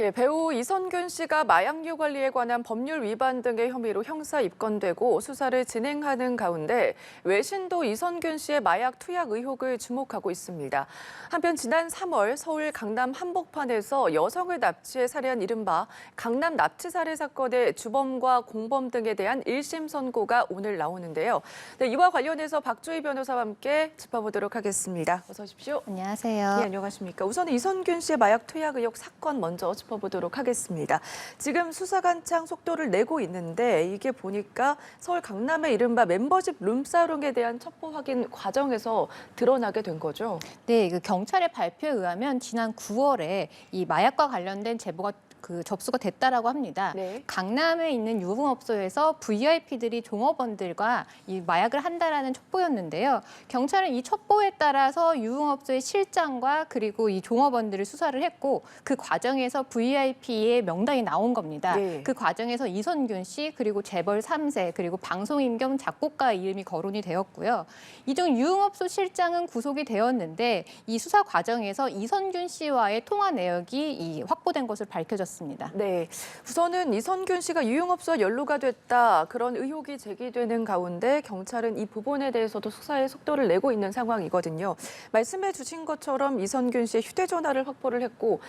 예, 배우 이선균 씨가 마약류 관리에 관한 법률 위반 등의 혐의로 형사 입건되고 수사를 진행하는 가운데 외신도 이선균 씨의 마약 투약 의혹을 주목하고 있습니다. 한편 지난 3월 서울 강남 한복판에서 여성을 납치해 살해한 이른바 강남 납치 살해 사건의 주범과 공범 등에 대한 1심 선고가 오늘 나오는데요. 네, 이와 관련해서 박주희 변호사와 함께 짚어보도록 하겠습니다. 어서 오십시오. 안녕하세요. 네, 안녕하십니까. 우선 이선균 씨의 마약 투약 의혹 사건 먼저 짚어보도록 하겠습니다. 지금 수사가 한창 속도를 내고 있는데 이게 보니까 서울 강남의 이른바 멤버십 룸사롱에 대한 첩보 확인 과정에서 드러나게 된 거죠. 네, 경찰의 발표에 의하면 지난 9월에 이 마약과 관련된 제보가 접수가 됐다라고 합니다. 네. 강남에 있는 유흥업소에서 VIP들이 종업원들과 이 마약을 한다라는 첩보였는데요. 경찰은 이 첩보에 따라서 유흥업소의 실장과 그리고 이 종업원들을 수사를 했고 그 과정에서 VIP의 명단이 나온 겁니다. 네. 그 과정에서 이선균 씨 그리고 재벌 3세 그리고 방송인 겸 작곡가 이름이 거론이 되었고요. 이 중 유흥업소 실장은 구속이 되었는데 이 수사 과정에서 이선균 씨와의 통화 내역이 확보된 것으로 밝혀졌습니다. 네, 우선은 이선균 씨가 유흥업소와 연루가 됐다 그런 의혹이 제기되는 가운데 경찰은 이 부분에 대해서도 수사에 속도를 내고 있는 상황이거든요. 말씀해 주신 것처럼 이선균 씨의 휴대전화를 확보를 했고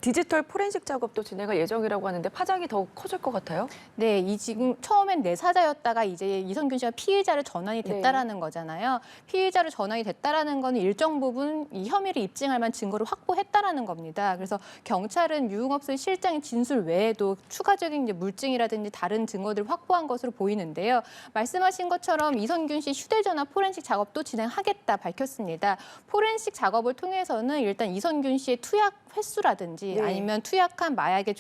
디지털 포렌식 작업도 진행할 예정이라고 하는데 파장이 더 커질 것 같아요? 네, 지금 처음엔 내사자였다가 이제 이선균 씨가 피의자로 전환이 됐다라는 거잖아요. 피의자로 전환이 됐다라는 건 일정 부분 이 혐의를 입증할 만한 증거를 확보했다라는 겁니다. 그래서 경찰은 유흥업소의 실장의 진술 외에도 추가적인 이제 물증이라든지 다른 증거들을 확보한 것으로 보이는데요. 말씀하신 것처럼 이선균 씨 휴대전화 포렌식 작업도 진행하겠다 밝혔습니다. 포렌식 작업을 통해서는 일단 이선균 씨의 투약 횟수라든지 네. 아니면 투약한 마약의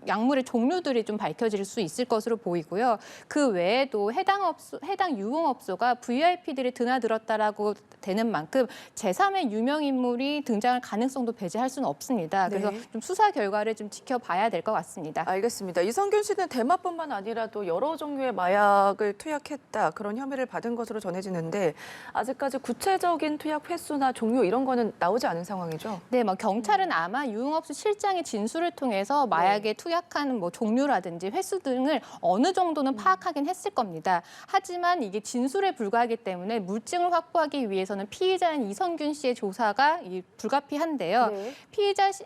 약물의 종류들이 좀 밝혀질 수 있을 것으로 보이고요. 그 외에도 해당 유흥업소가 VIP들이 드나들었다라고 되는 만큼 제3의 유명 인물이 등장할 가능성도 배제할 수는 없습니다. 그래서 네. 좀 수사 결과를 좀 지켜봐야 될 것 같습니다. 알겠습니다. 이선균 씨는 대마뿐만 아니라도 여러 종류의 마약을 투약했다 그런 혐의를 받은 것으로 전해지는데 아직까지 구체적인 투약 횟수나 종류 이런 거는 나오지 않은 상황이죠? 네, 경찰은 아마 유흥업소 실장의 진술을 통해서 마약에 투약한 종류라든지 횟수 등을 어느 정도는 파악하긴 했을 겁니다. 하지만 이게 진술에 불과하기 때문에 물증을 확보하기 위해서는 피의자인 이선균 씨의 조사가 불가피한데요. 네.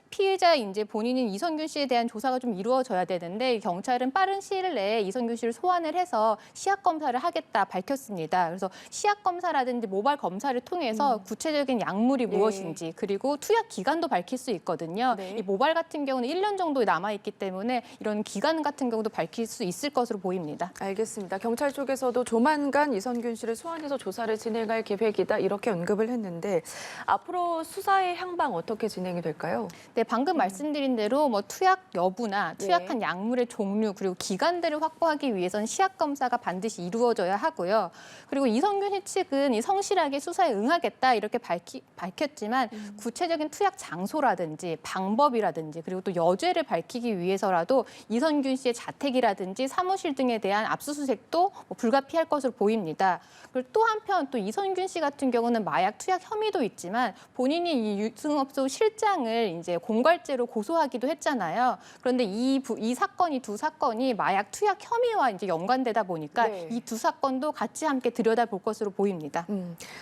피의자 이제 본인인 이선균 씨에 대한 조사가 좀 이루어져야 되는데 경찰은 빠른 시일 내에 이선균 씨를 소환을 해서 시약 검사를 하겠다 밝혔습니다. 그래서 시약 검사라든지 모발 검사를 통해서 구체적인 약물이 네. 무엇인지 그리고 투약 기간도 밝힐 수 있거든요. 네. 이 모발 같은 경우는 1년 정도 남아 있기 때문에 이런 기간 같은 경우도 밝힐 수 있을 것으로 보입니다. 알겠습니다. 경찰 쪽에서도 조만간 이선균 씨를 소환해서 조사를 진행할 계획이다 이렇게 언급을 했는데 앞으로 수사의 향방 어떻게 진행이 될까요? 네, 방금 말씀드린 대로 투약 여부나 투약한 약물의 종류 그리고 기간들을 확보하기 위해서는 시약 검사가 반드시 이루어져야 하고요. 그리고 이선균 씨 측은 성실하게 수사에 응하겠다 이렇게 밝혔지만 구체적인 투약 장소라든지 방법이라든지 그리고 또 여죄를 밝히기 위해서라도 이선균 씨의 자택이라든지 사무실 등에 대한 압수수색도 불가피할 것으로 보입니다. 그리고 또 한편 또 이선균 씨 같은 경우는 마약 투약 혐의도 있지만 본인이 이 유흥업소 실장을 이제 공갈죄로 고소하기도 했잖아요. 그런데 이 두 사건이 마약 투약 혐의와 이제 연관되다 보니까 네. 이 두 사건도 같이 함께 들여다볼 것으로 보입니다.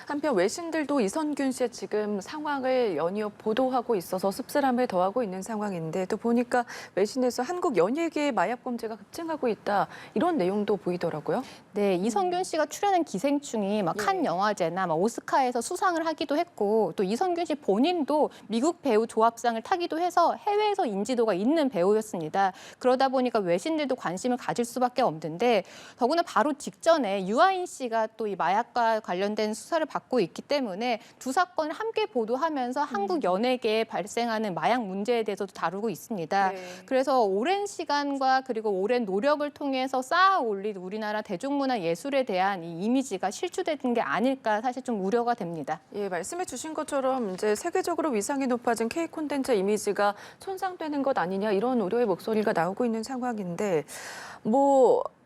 한편 외신들도 이선균 씨의 지금 상황을 연이어 보도하고 있어서 씁쓸함을 더하고 있는 상황인데 또 보니까 외신에서 한국 연예계의 마약 범죄가 급증하고 있다 이런 내용도 보이더라고요. 네, 이선균 씨가 출연한 기생충이 칸 영화제나 오스카에서 수상을 하기도 했고 또 이선균 씨 본인도 미국 배우 조합상을 타기도 해서 해외에서 인지도가 있는 배우였습니다. 그러다 보니까 외신들도 관심을 가질 수밖에 없는데 더구나 바로 직전에 유아인 씨가 또 이 마약과 관련된 수사를 받고 있기 때문에 두 사건을 함께 보도하면서 한국 연예계에 발생하는 마약 문제에 대해서도 다루고 있습니다. 네. 그래서 오랜 시간과 그리고 오랜 노력을 통해서 쌓아 올린 우리나라 대중문화 예술에 대한 이 이미지가 실추되는 게 아닐까 사실 좀 우려가 됩니다. 예, 말씀해 주신 것처럼 이제 세계적으로 위상이 높아진 K 콘텐츠 이미지가 손상되는 것 아니냐 이런 우려의 목소리가 나오고 있는 상황인데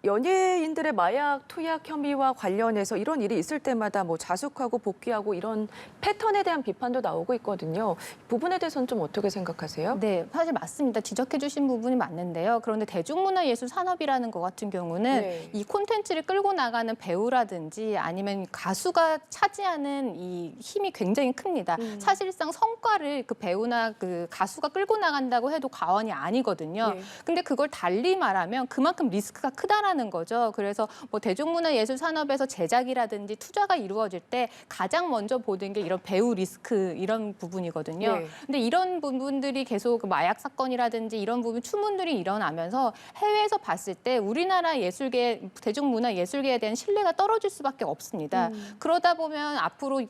연예인들의 마약 투약 혐의와 관련해서 이런 일이 있을 때마다 뭐 자숙하고 복귀하고 이런 패턴에 대한 비판도 나오고 있거든요. 이 부분에 대해서는 좀 어떻게 생각하세요? 네, 사실 맞습니다. 지적해 주신 부분이 맞는데요. 그런데 대중문화예술 산업이라는 것 같은 경우는 네. 이 콘텐츠를 끌고 나가는 배우라든지 아니면 가수가 차지하는 이 힘이 굉장히 큽니다. 사실상 성과를 그 배우나 그 가수가 끌고 나간다고 해도 과언이 아니거든요. 네. 근데 그걸 달리 말하면 그만큼 리스크가 크다라는 거죠. 그래서 뭐 대중문화예술 산업에서 제작이라든지 투자가 이루어질 때 가장 먼저 보는 게 이런 배우 리스크 이런 부분이거든요. 네. 근데 이런 부분들이 계속 그 마약 사건이라든지 이런 부분 추문들이 일어나면서 해외에서 봤을 때 우리나라 예술계, 대중문화 예술계에 대한 신뢰가 떨어질 수밖에 없습니다. 그러다 보면 앞으로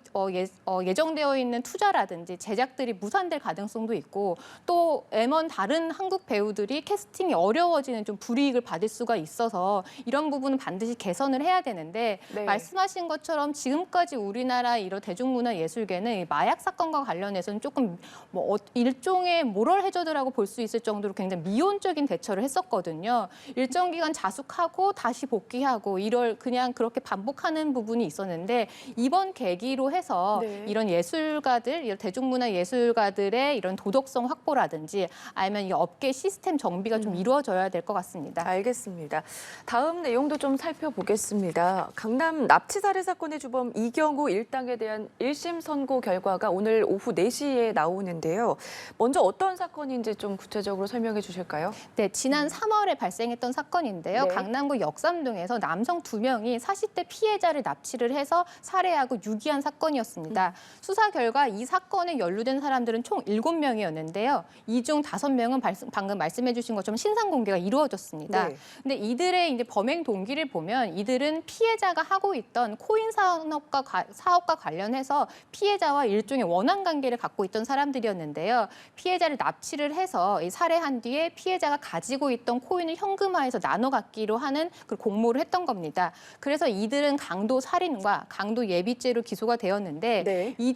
예정되어 있는 투자라든지 제작들이 무산될 가능성도 있고 또 M1 다른 한국 배우들이 캐스팅이 어려워지는 좀 불이익을 받을 수가 있어서 이런 부분은 반드시 개선을 해야 되는데 네. 말씀하신 것처럼 지금까지 우리나라 이런 대중문화 예술계는 이 마약 사건과 관련해서는 조금 뭐 일종의 모럴 해저드라고 볼 수 있을 정도로 굉장히 미온적인 대처를 했었거든요. 일정 기간 자숙하고 다시 복귀하고 이럴 그냥 그렇게 반복하는 부분이 있었는데 이번 계기로 해서 네. 이런 예술가들, 이런 대중문화 예술가들의 이런 도덕성 확보라든지 아니면 이 업계 시스템 정비가 좀 이루어져야 될 것 같습니다. 알겠습니다. 다음 내용도 좀 살펴보겠습니다. 강남 납치 살해 사건의 주범 이경우 일당에 대한 1심 선고 결과가 오늘 오후 4시에 나오는데요. 먼저 어떤 사건인지 좀 구체적으로 설명해 주실까요? 네, 지난 3월에 발생했던 사건인데요. 네. 강남구 역삼동에서 남성 2명이 40대 피해자를 납치를 해서 살해하고 유기한 사건이었습니다. 수사 결과 이 사건에 연루된 사람들은 총 7명이었는데요. 이 중 5명은 방금 말씀해 주신 것처럼 신상 공개가 이루어졌습니다. 네. 근데 이들의 이제 범행 동기를 보면 이들은 피해자가 하고 있던 코인 사업과 관련해서 피해자와 일종의 원한 관계를 갖고 있던 사람들이었는데요. 피해자를 납치를 해서 살해한 뒤에 피해자가 가지고 있던 코인을 현금화해서 나눠 갖기로 하는 그 공모를 했던 겁니다. 그래서 이들은 강도 살인과 강도 예비죄로 기소가 되었는데 네. 이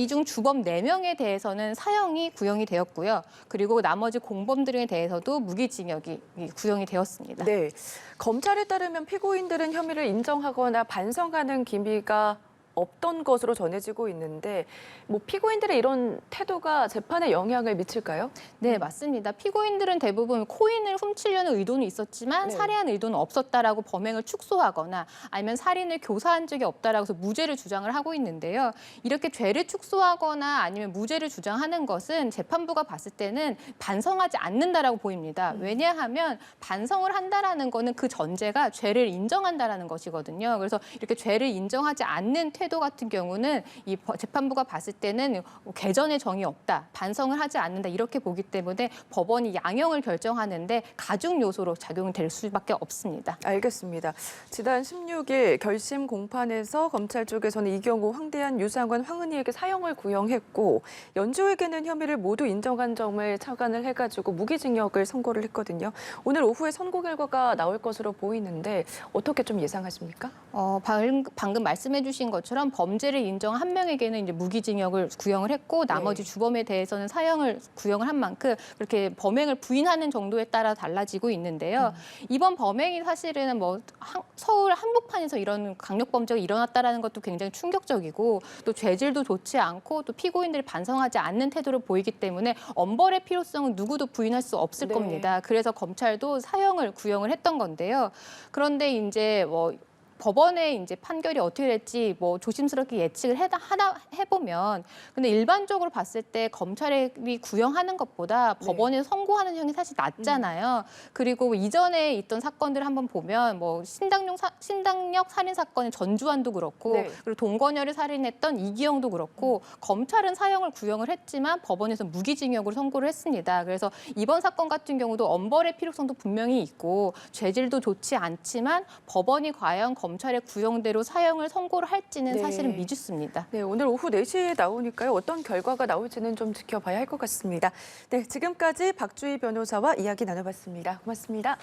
중 주범 4명에 대해서는 사형이 구형이 되었고요. 그리고 나머지 공범들에 대해서도 무기징역이 구형이 되었습니다. 네. 검찰에 따르면 피고인들은 혐의를 인정하거나 반성하는 기미가 없던 것으로 전해지고 있는데 뭐 피고인들의 이런 태도가 재판에 영향을 미칠까요? 네, 맞습니다. 피고인들은 대부분 코인을 훔치려는 의도는 있었지만 네. 살해한 의도는 없었다라고 범행을 축소하거나 아니면 살인을 교사한 적이 없다라고 해서 무죄를 주장을 하고 있는데요. 이렇게 죄를 축소하거나 아니면 무죄를 주장하는 것은 재판부가 봤을 때는 반성하지 않는다라고 보입니다. 왜냐하면 반성을 한다라는 거는 그 전제가 죄를 인정한다라는 것이거든요. 그래서 이렇게 죄를 인정하지 않는 태도 같은 경우는 이 재판부가 봤을 때는 개전의 정이 없다, 반성을 하지 않는다 이렇게 보기 때문에 법원이 양형을 결정하는데 가중 요소로 작용될 수밖에 없습니다. 알겠습니다. 지난 16일 결심 공판에서 검찰 쪽에서는 이경우, 황대한, 유상원, 황은희에게 사형을 구형했고 연주에게는 혐의를 모두 인정한 점을 착안을 해가지고 무기징역을 선고를 했거든요. 오늘 오후에 선고 결과가 나올 것으로 보이는데 어떻게 좀 예상하십니까? 방금 말씀해 주신 것처럼 범죄를 인정한 한 명에게는 이제 무기징역을 구형을 했고 나머지 네. 주범에 대해서는 사형을 구형을 한 만큼 그렇게 범행을 부인하는 정도에 따라 달라지고 있는데요. 이번 범행이 사실은 뭐 서울 한복판에서 이런 강력 범죄가 일어났다라는 것도 굉장히 충격적이고 또 죄질도 좋지 않고 또 피고인들이 반성하지 않는 태도를 보이기 때문에 엄벌의 필요성은 누구도 부인할 수 없을 네. 겁니다. 그래서 검찰도 사형을 구형을 했던 건데요. 그런데 이제 법원의 이제 판결이 어떻게 될지 조심스럽게 예측을 해보면 근데 일반적으로 봤을 때 검찰이 구형하는 것보다 법원에서 선고하는 형이 사실 낮잖아요. 그리고 이전에 있던 사건들을 한번 보면 신당역 살인 사건의 전주환도 그렇고 네. 그리고 동건열을 살인했던 이기영도 그렇고 검찰은 사형을 구형을 했지만 법원에서 무기징역으로 선고를 했습니다. 그래서 이번 사건 같은 경우도 엄벌의 필요성도 분명히 있고 죄질도 좋지 않지만 법원이 과연 검찰의 구형대로 사형을 선고를 할지는 네. 사실은 미지수입니다. 네, 오늘 오후 4시에 나오니까요. 어떤 결과가 나올지는 좀 지켜봐야 할 것 같습니다. 네, 지금까지 박주희 변호사와 이야기 나눠봤습니다. 고맙습니다.